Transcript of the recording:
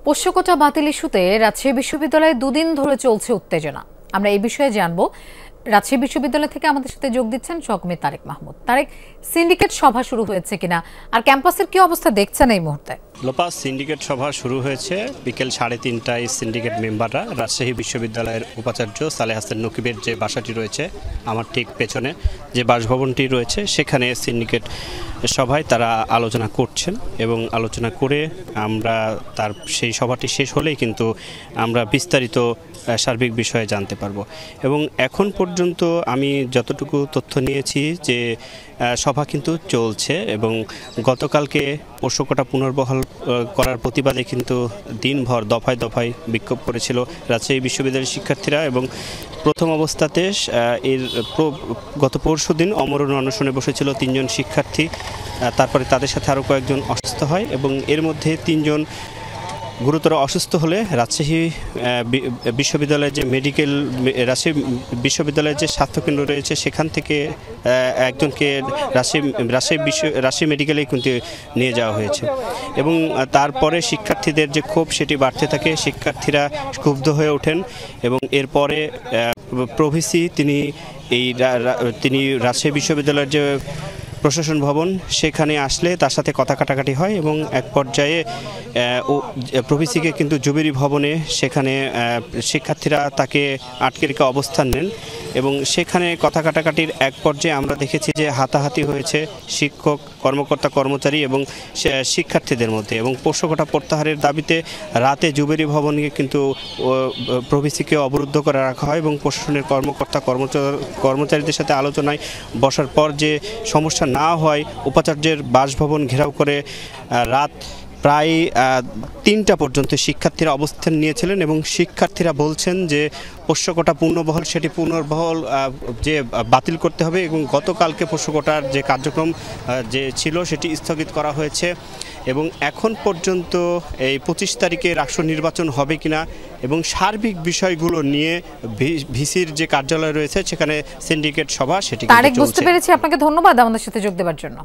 পোষ্যকোটা বাতিল ইস্যুতে রাজশাহী বিশ্ববিদ্যালয়ে দুদিন ধরে চলছে উত্তেজনা। আমরা এই বিষয়ে জানবো। রাজশাহী বিশ্ববিদ্যালয় থেকে আমাদের সাথে যোগ দিচ্ছেন সহকর্মী তারেক মাহমুদ। তারেক, সিন্ডিকেট সভা শুরু হয়েছে কিনা আর ক্যাম্পাসের কি অবস্থা দেখছেন এই মুহূর্তে? লোপা, সিন্ডিকেট সভা শুরু হয়েছে বিকেল 3:30টায়। সিন্ডিকেট মেম্বাররা রাজশাহী বিশ্ববিদ্যালয়ের উপাচার্য সালেহ হাসান নকিবের যে বাসাটি রয়েছে আমার ঠিক পেছনে যে বাসভবনটি রয়েছে সেখানে সিন্ডিকেট সভায় তারা আলোচনা করছেন এবং আলোচনা করে আমরা তার সেই সভাটি শেষ হলেই কিন্তু আমরা বিস্তারিত সার্বিক বিষয়ে জানতে পারবো। এবং এখন পর্যন্ত আমি যতটুকু তথ্য নিয়েছি যে সভা কিন্তু চলছে এবং গতকালকে পোষ্যকোটা পুনর্বহাল করার প্রতিবাদে কিন্তু দিনভর দফায় দফায় বিক্ষোভ করেছিল রাজশাহী বিশ্ববিদ্যালয়ের শিক্ষার্থীরা। এবং প্রথম অবস্থাতে গত পরশুদিন অমরণ অনশনে বসেছিল 3 জন শিক্ষার্থী। তারপরে তাদের সাথে আরও কয়েকজন অসুস্থ হয় এবং এর মধ্যে 3 জন গুরুতর অসুস্থ হলে রাজশাহী বিশ্ববিদ্যালয়ের যে বিশ্ববিদ্যালয়ের যে স্বাস্থ্যকেন্দ্র রয়েছে সেখান থেকে একজনকে রাজশাহী মেডিকেলে কিন্তু নিয়ে যাওয়া হয়েছে। এবং তারপরে শিক্ষার্থীদের যে ক্ষোভ সেটি বাড়তে থাকে, শিক্ষার্থীরা ক্ষুব্ধ হয়ে ওঠেন এবং এরপরে প্রভিসি তিনি রাজশাহী বিশ্ববিদ্যালয়ের যে প্রশাসন ভবন সেখানে আসলে তার সাথে কথা কাটাকাটি হয় এবং এক পর্যায়ে প্রভিসিকে কিন্তু জুবিলি ভবনে সেখানে শিক্ষার্থীরা তাকে আটকে রেখে অবস্থান নেন এবং সেখানে কথা কাটাকাটির এক পর্যায়ে আমরা দেখেছি যে হাতাহাতি হয়েছে শিক্ষক, কর্মকর্তা, কর্মচারী এবং শিক্ষার্থীদের মধ্যে। এবং পোষ্যকোটা প্রত্যাহারের দাবিতে রাতে জুবিলি ভবনকে কিন্তু প্রভিসিকে অবরুদ্ধ করে রাখা হয় এবং প্রশাসনের কর্মকর্তা কর্মচারীদের সাথে আলোচনায় বসার পর যে সমস্যা না হয় উপাচার্যের বাসভবন ঘেরাও করে রাত প্রায় 3টা পর্যন্ত শিক্ষার্থীরা অবস্থান নিয়েছিলেন এবং শিক্ষার্থীরা বলছেন যে পোষ্যকোটা পুনর্বহাল সেটি পুনর্বহাল যে বাতিল করতে হবে এবং গতকালকে পোষ্যকোটার যে কার্যক্রম যে ছিল সেটি স্থগিত করা হয়েছে। এবং এখন পর্যন্ত এই 25 তারিখে রাষ্ট্র নির্বাচন হবে কিনা এবং সার্বিক বিষয়গুলো নিয়ে ভিসির যে কার্যালয় রয়েছে সেখানে সিন্ডিকেট সভা সেটি তারেক, বুঝতে পেরেছি। আপনাকে ধন্যবাদ আমাদের সাথে যোগ দেওয়ার জন্য।